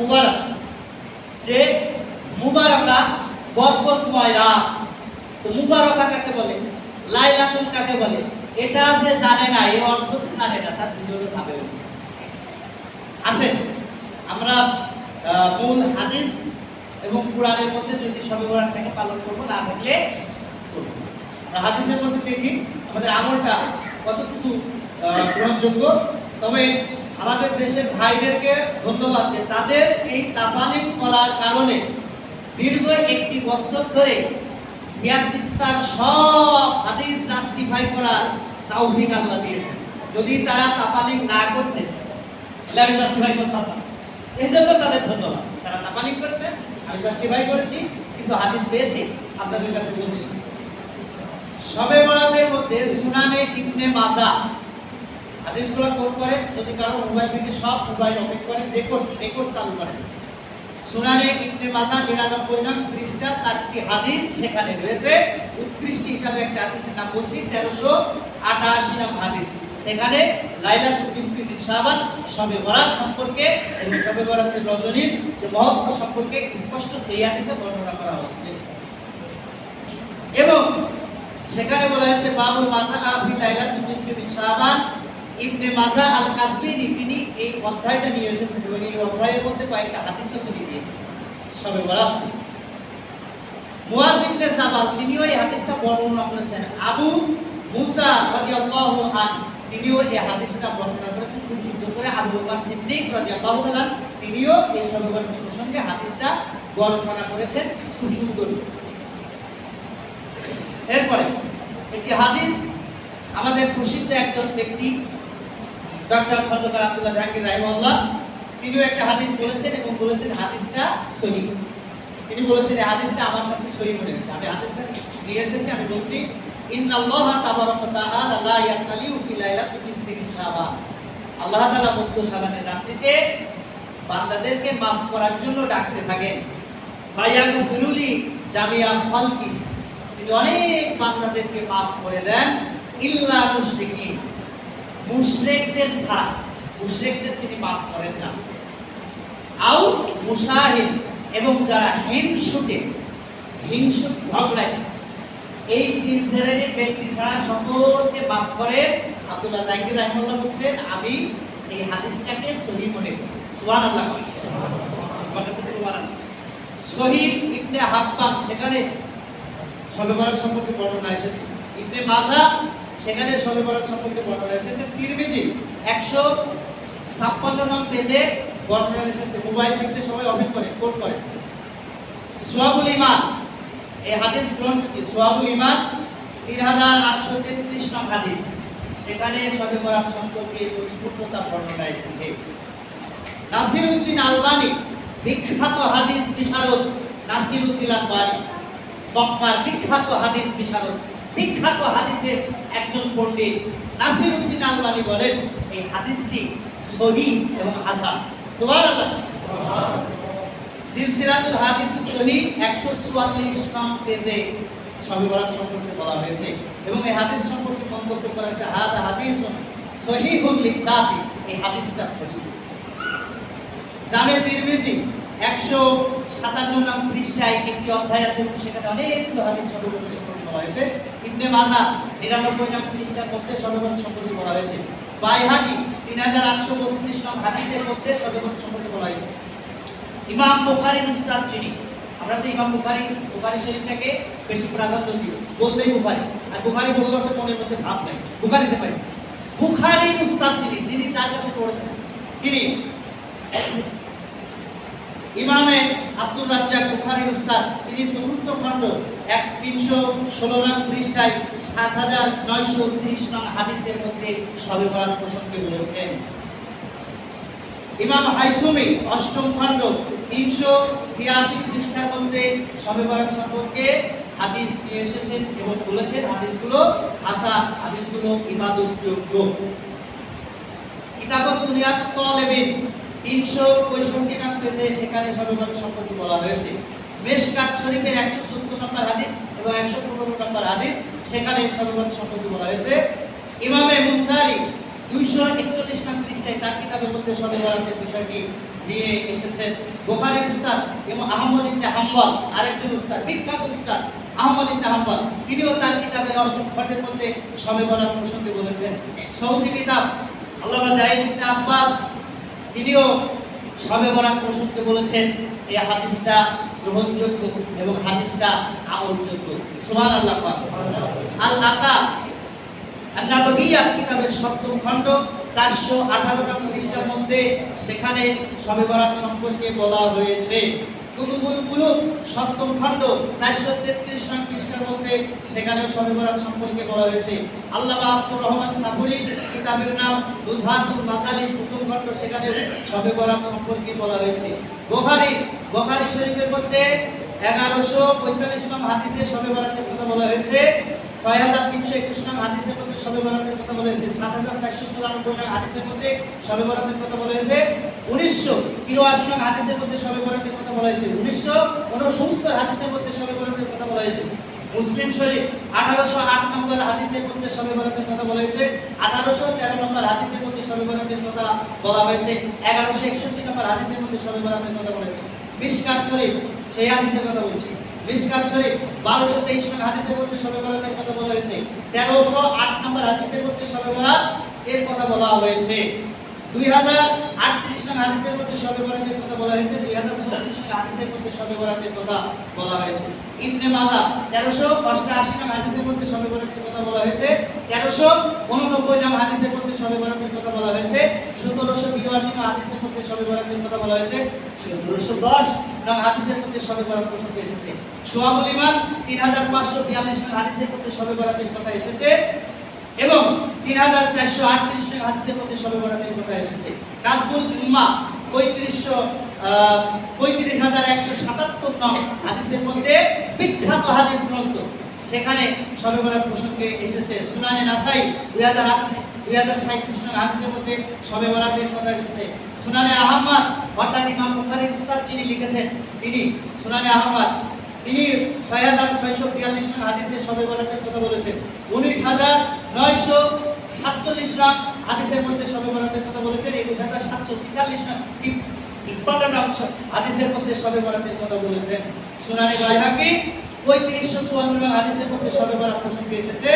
মুবারক, যে মুবারকা বরকতময় রাত। তো মুবারকা কাকে বলে, লাইলাতুল কাকে বলে, এটা সে জানে না, এই অর্থ সে জানে না, তার ভিতরে যাবে। আসেন আমরা মূল হাদিস এবং কোরআনের মধ্যে যদি শবে বরাতটাকে পালন করবো, না থাকলে করবো। হাদিসের মধ্যে দেখি আমাদের আমলটা কতটুকু গ্রহণযোগ্য। তবে আমাদের দেশের ভাইদেরকে ধন্যবাদ যে তাদের এই তাফালিং করার কারণে দীর্ঘ 1 বছর ধরে সিয়াসিত্তার সব হাদিস জাস্টিফাই করার তৌফিক আল্লাহ দিয়েছেন। যদি তারা তাফালিং না করতেন তাহলে আমি জাস্টিফাই করতাম না। এজন্য তাদের ধন্যবাদ, তারা তাফালিং করেছেন, আমি জাস্টিফাই করেছি, কিছু হাদিস পেয়েছি, আপনাদের কাছে বলছি। শবে বরাতের মধ্যে সুনানে ইবনে মাজাহ হাদিসগুলো কোট করে, যদি কারো মোবাইল থেকে সব মোবাইল ওপেন করে রেকর্ড চালু করে, সুনানে ইবনে মাজাহ 99 নং পৃষ্ঠা 4টি হাদিস সেখানে রয়েছে। উৎকৃষ্ট হিসাবে একটা হাদিসের নাম বলছি, 1388 নং হাদিস। সেখানে লাইলাতুল নিসফি মিন শাবান, শবে বরাত সম্পর্কে এবং শবে বরাতের রজনীর যে মহত্ব সম্পর্কে স্পষ্ট সেই হাদিসে বর্ণনা করা হচ্ছে। এবং সেখানে বলা হয়েছে বাবুল মাজাহ ফি লাইলাতুল নিসফি মিন শাবান। ইবনে মাজাহ আল কাসবিনি তিনি এই অধ্যায়টা নিয়ে এসেছেন এবং এই অধ্যায়ের মধ্যে কয়েকটা হাদিসও তিনি দিয়েছেন শবে বরাত। মুয়াজ ইবনে জাবাল তিনিও এই হাদিসটা বর্ণনা করেছেন। আবু মুসা রাদিয়াল্লাহু আনহু তিনিও এই হাদিসটা বর্ণনা করেছেন খুব সুন্দর করে। আবু বকর সিদ্দিক রাদিয়াল্লাহু আনহু তিনিও এই শবে বরাত প্রসঙ্গে হাদিসটা বর্ণনা করেছেন খুব সুন্দর। এরপরে একটি হাদিস আমাদের প্রসিদ্ধ একজন ব্যক্তি ডক্টর খন্দকার আব্দুল্লাহ জাহাঙ্গীর রাহিমাহুল্লাহ তিনিও একটা হাদিস বলেছেন এবং বলেছেন হাদিসটা সহিহ। তিনি বলেছেন এই হাদিসটা আমার কাছে সহিহ মনে হয়েছে। আমি হাদিসটা নিয়ে এসেছি, আমি বলছি ইন্নাল্লাহা তাবারাকা ওয়া তাআলা লা ইয়াতালিউ ফি লাইলাতিল নিসফি মিন শাবান। আল্লাহ তাআলা মধ্য শাবানের রাত্রিতে বান্দাদেরকে maaf করার জন্য ডাকতে থাকেন। ফায়াগফিরুলি জামিআ খালকি, তিনি অনেক বান্দাদেরকে maaf করে দেন। ইল্লা মুশরিকিন, মুশরিকদের ছাড়া, মুশরিকদের তিনি maaf করেন না। আও মুশাহিদ, এবং যারা হিংসুটে, হিংসুক ঝগড়ায়, এই 3 শ্রেণীর ব্যক্তি ছাড়া সকলকে maaf করেন। আব্দুল্লাহ জাহাঙ্গীর রাহিমাহুল্লাহ বলেন আমি এই হাদিসটাকে সহিহ মনে করি। সুবহানাল্লাহ। সহিহ ইবনে হাব্বান সেখানে শবে বরাত সম্পর্কে বর্ণনা এসেছে। ইবনে মাজাহ সেখানে শবে বরাত সম্পর্কে বর্ণনা এসেছে। তিরমিজি 156 নং পেজে বর্ণনা এসেছে। মোবাইল থেকে সবাই ওপেন করে কোট করে। সুয়াবুল ঈমান এই হাদিস গ্রন্থটি সুয়াবুল ঈমান 3833 নং হাদিস, সেখানে শবে বরাত সম্পর্কে পরিপূর্ণতা বর্ণনা এসেছে। নাসিরউদ্দিন আলবানী বিখ্যাত হাদিস বিশারদ, নাসিরউদ্দিন আলবানী মক্কার বিখ্যাত হাদিস বিশারদ, বিখ্যাত হাদিসের একজন পণ্ডিত নাসিরউদ্দিন আলবানী বলেন এই হাদিসটি সহিহ এবং হাসান। সুবহানাল্লাহ। সিলসিলাতুল হাদিস সহিহ 144 নং পেজে শবে বরাত সম্পর্কে বলা হয়েছে এবং এই হাদিস সম্পর্কে মন্তব্য করেছে হাদা হাদিসুন সহিহুন লিযাতি, এই হাদিসটা সহিহ। জামে তিরমিজি 157 নং পৃষ্ঠায় একটি অধ্যায় আছে এবং সেখানে অনেকগুলো হাদিস শবে বরাত সম্পর্কে বলা হয়েছে। ইবনে মাজাহ 99 নং পৃষ্ঠার মধ্যে শবে বরাত সম্পর্কে বলা হয়েছে। বাইহাকি 3832 নং হাদিসের মধ্যে শবে বরাত সম্পর্কে বলা হয়েছে। ইমাম বুখারীর উস্তাদ যিনি, আমরা তো ইমাম বুখারী শরীফটাকে বেশি প্রাধান্য দিই, বললেই বুখারী, আর বুখারী বললে তো মনের মধ্যে ভাব নাই, বুখারীতে পাইছে। বুখারীর উস্তাদ যিনি তার কাছে পড়েছেন তিনি ইমামে আব্দুর রাজ্জাক বুখারীর উস্তাদ, তিনি ৪র্থ খণ্ড 316 নং পৃষ্ঠায় 7930 নং হাদিসের মধ্যে শবে বরাত প্রসঙ্গে বলেছেন। ইমাম হাইসুমি ৮ম খণ্ড ৩৮৬ পৃষ্ঠার মধ্যে শবে বরাত সম্পর্কে হাদিস নিয়ে এসেছেন এবং বলেছেন হাদিসগুলো হাসান, হাদিসগুলো ইবাদতযোগ্য। কিতাবুত দুনিয়াত তালেবিন 365 নং পেজে সেখানে শবে বরাত সম্পর্কে বলা হয়েছে। মিশকাত শরীফের 114 নম্বর হাদিস এবং 115 নম্বর হাদিস সেখানে শবে বরাত সম্পর্কে বলা হয়েছে। ইমামে মুনজারি 241 নং পৃষ্ঠায় তার কিতাবের মধ্যে শবে বরাতের বিষয়টি নিয়ে এসেছেন বুখারীর উস্তাদ এবং আহমদ ইবনে হাম্বল, আরেকজন উস্তাদ, বিখ্যাত উস্তাদ আহমদ ইবনে হাম্বল, তিনিও তার কিতাবের 8ম খণ্ডের মধ্যে শবে বরাত প্রসঙ্গে বলেছেন। সৌদি কিতাব আল্লামা জাহিদ ইবনে আব্বাস তিনিও শবে বরাত প্রসঙ্গে বলেছেন এই হাদিসটা গ্রহণযোগ্য এবং হাদিসটা আমলযোগ্য। সুবহানাল্লাহ। আল আতা আন-নাবাবিয়্যা কিতাবের 7ম খণ্ড 418 নং পৃষ্ঠার মধ্যে সেখানে শবে বরাত সম্পর্কে বলা হয়েছে। কুতুবুল কুলুব 7ম খণ্ড 433 নং পৃষ্ঠার মধ্যে সেখানে শবে বরাত সম্পর্কে বলা হয়েছে। আল্লামা আব্দুর রহমান সাফুরী কিতাবের নাম নুজহাতুল মাসালিস 1ম খণ্ড সেখানে শবে বরাত সম্পর্কে বলা হয়েছে। বুখারী শরীফের মধ্যে 1145 নং হাদিসে শবে বরাতের কথা বলা হয়েছে। 6321 নং হাদিসের মধ্যে শবে বরাতের কথা বলা হয়েছে। 7494 নং হাদিসের মধ্যে শবে বরাতের কথা বলা হয়েছে। 1983 নং হাদিসের মধ্যে শবে বরাতের কথা বলা হয়েছে। 1969 হাদিসের মধ্যে শবে বরাতের কথা বলা হয়েছে। মুসলিম শরীফ 1808 নম্বর হাদিসের মধ্যে শবে বরাতের কথা বলা হয়েছে। 1813 নম্বর হাদিসের মধ্যে শবে বরাতের কথা বলা হয়েছে। 1161 নম্বর হাদিসের মধ্যে শবে বরাতের কথা বলা হয়েছে। মিশকাত শরীফ সেই হাদিসের কথা বলছি। মিশকাত শরীফ 1223 নং হাদিসের মধ্যে শবে বরাতের কথা বলা হয়েছে। 1308 নম্বর হাদিসের মধ্যে শবে বরাত এর কথা বলা হয়েছে। 2038 নং হাদিসের মধ্যে শবে বরাতের কথা বলা হয়েছে। 2034 নং হাদিসের মধ্যে শবে বরাতের কথা বলা হয়েছে। ইবনে মাজাহ 1388 নং হাদিসের মধ্যে শবে বরাতের কথা বলা হয়েছে। 1389 নং হাদিসের মধ্যে শবে বরাতের কথা বলা হয়েছে। 1782 নং হাদিসের মধ্যে শবে বরাতের কথা বলা হয়েছে। 1710 নং হাদিসের মধ্যে শবে বরাত প্রসঙ্গে এসেছে। শুআবুল ঈমান 3542 নং হাদিসের মধ্যে শবে বরাতের কথা এসেছে এবং 3438 নং হাদিসের মধ্যে শবে বরাতের কথা এসেছে। কাজবুল উম্মাহ 35177 নং হাদিসের মধ্যে বিখ্যাত হাদিস গ্রন্থ সেখানে শবে বরাত প্রসঙ্গে এসেছে। সুনানে নাসাই 2037 নং হাদিসের মধ্যে শবে বরাতের কথা এসেছে। সুনানে আহমদ অর্থাৎ ইমাম বুখারীর উস্তাদ যিনি লিখেছেন তিনি সুনানে আহমদ তিনি 6642 নং হাদিসে শবে বরাতের কথা বলেছেন। 19947 নং হাদিসের মধ্যে শবে বরাতের কথা বলেছেন। 21743 নং 52 নং হাদিসের মধ্যে শবে বরাতের কথা বলেছেন। সুনানে বাইহাকী 3554 নং হাদিসের মধ্যে শবে বরাত প্রসঙ্গে এসেছে।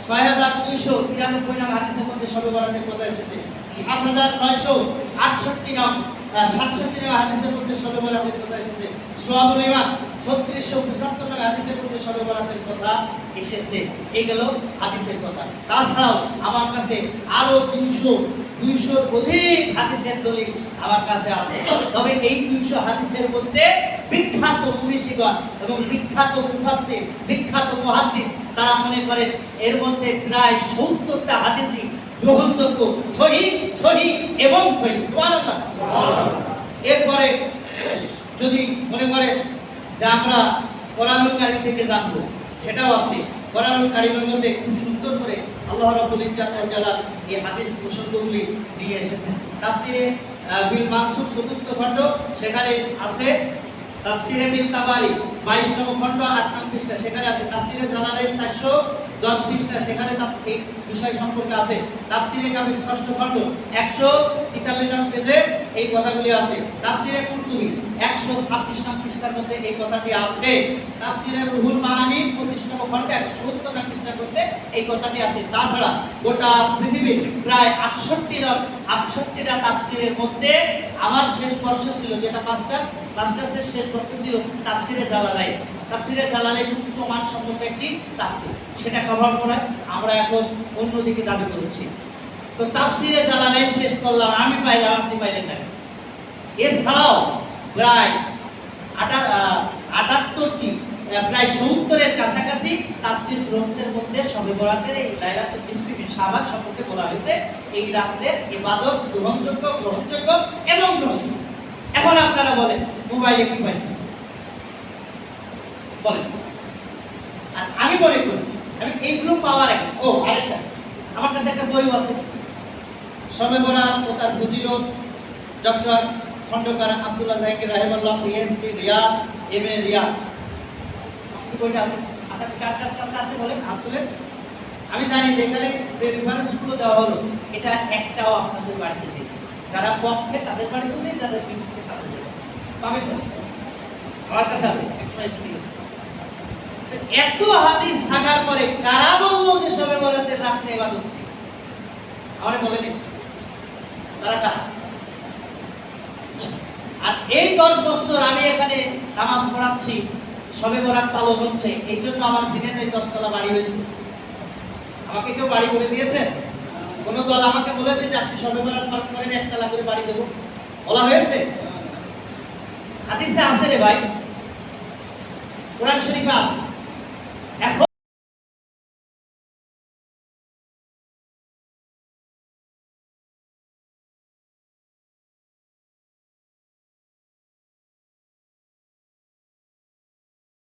6293 নং হাদিসের মধ্যে শবে বরাতের কথা এসেছে। 7968 নং 67 নং হাদিসের মধ্যে শবে বরাতের কথা এসেছে। শুআবুল ঈমান 3675 নং হাদিসের মধ্যে শবে বরাতের কথা এসেছে। এই গেল হাদিসের কথা। তাছাড়াও আমার কাছে আরো 200 অধিক হাদিসের দলিল আমার কাছে আছে। তবে এই 200 হাদিসের মধ্যে বিখ্যাত মুফাসসিরগণ এবং বিখ্যাত মুফাসসির, বিখ্যাত মুহাদ্দিস তারা মনে করেন এর মধ্যে প্রায় 70টা হাদিসই গ্রহণযোগ্য, সহিহ এবং সহিহ। সুবহানাল্লাহ। এরপরে যদি মনে করেন যে আমরা কোরআনুল কারীম থেকে জানবো, সেটাও আছে। কোরআনুল কারীমের মধ্যে খুব সুন্দর করে আল্লাহ রাব্বুল ইজ্জাত ওয়াল জালাল এই হাদিস প্রসঙ্গগুলি নিয়ে এসেছেন। তাফসীরে বিল মানসুর 4th খণ্ড সেখানে আছে। তাফসীরে বিল তাবারি 22 নং খণ্ড 8 নং পৃষ্ঠা সেখানে আছে। তাফসীরে জালালাইন 410 পৃষ্ঠা সেখানে এই বিষয় সম্পর্কে আছে। তাফসীরে কাবির 6ষ্ঠ খণ্ড 143 নং পেজে এই কথাগুলি আছে। তাফসীরে কুরতুবী 126 নং পৃষ্ঠার মধ্যে এই কথাটি আছে। তাফসীরে রুহুল মাআনি 25 নং খণ্ড 170 নং পৃষ্ঠার মধ্যে এই কথাটি আছে। তাছাড়া গোটা পৃথিবীর প্রায় 68টা তাফসীরের মধ্যে আমার শেষ বর্ষ ছিল যেটা মাস্টার্সের শেষ বর্ষ ছিল তাফসীরে জালালাইন। তাফসীরে জালালাইন উচ্চ মান সম্পন্ন একটি তাফসীর, সেটা কভার করায় আমরা এখন অন্যদিকে দাবি করছি। তো তাফসীরে জালালাইন শেষ করলাম, আমি পাইলাম, আপনি পাইলেন না। এছাড়াও প্রায় 78টি প্রায় 70-এর কাছাকাছি তাফসীর গ্রন্থের মধ্যে শবে বরাতের এই লাইলাতুল নিসফি মিন শাবান সম্পর্কে বলা হয়েছে। এই রাতের ইবাদত গ্রহণযোগ্য এবং গ্রহণযোগ্য। এখন আপনারা বলেন মোবাইলে কি পাইছেন বলেন। আর আমি মনে করি আমি এইগুলো পাওয়ার আগে আরেকটা আমার কাছে একটা বই আছে, শবে বরাত ও তার ফজিলত, ডক্টর খন্দকার আব্দুল্লাহ জাকির রাহিমাহুল্লাহ, পিএইচডি রিয়াদ, এমএ রিয়াদ। বইটা আছে আপনার কার কাছে আছে বলেন, হাত তুলেন। আমি জানি যে এখানে যে রেফারেন্সগুলো দেওয়া হলো এটা একটাও আপনাদের বাড়িতে নেই। যারা পক্ষে তাদের বাড়িতে নেই, যাদের বিপক্ষে তাদের বাড়িতে পাবেন না। আমার কাছে আছে, একসময় এসে দিয়ে এত হাদিস থাকার পরে কারা বললো যে সবে বরাতের রাত্রে ইবাদত নেই? আমার বলেনি তারা কারা? আর এই 10 বছর আমি এখানে নামাজ পড়াচ্ছি, সবে বরাত পালন হচ্ছে, এই জন্য আমার সিনেতে 10 তলা বাড়ি হয়েছে। আমাকে কেউ বাড়ি করে দিয়েছে? কোন দল আমাকে বলেছে যে আপনি সবে বরাত পালন করেন, একতলা করে বাড়ি দেবো? বলা হয়েছে? হাদিসে আছে রে ভাই, কোরআন শরীফে আছে। এখন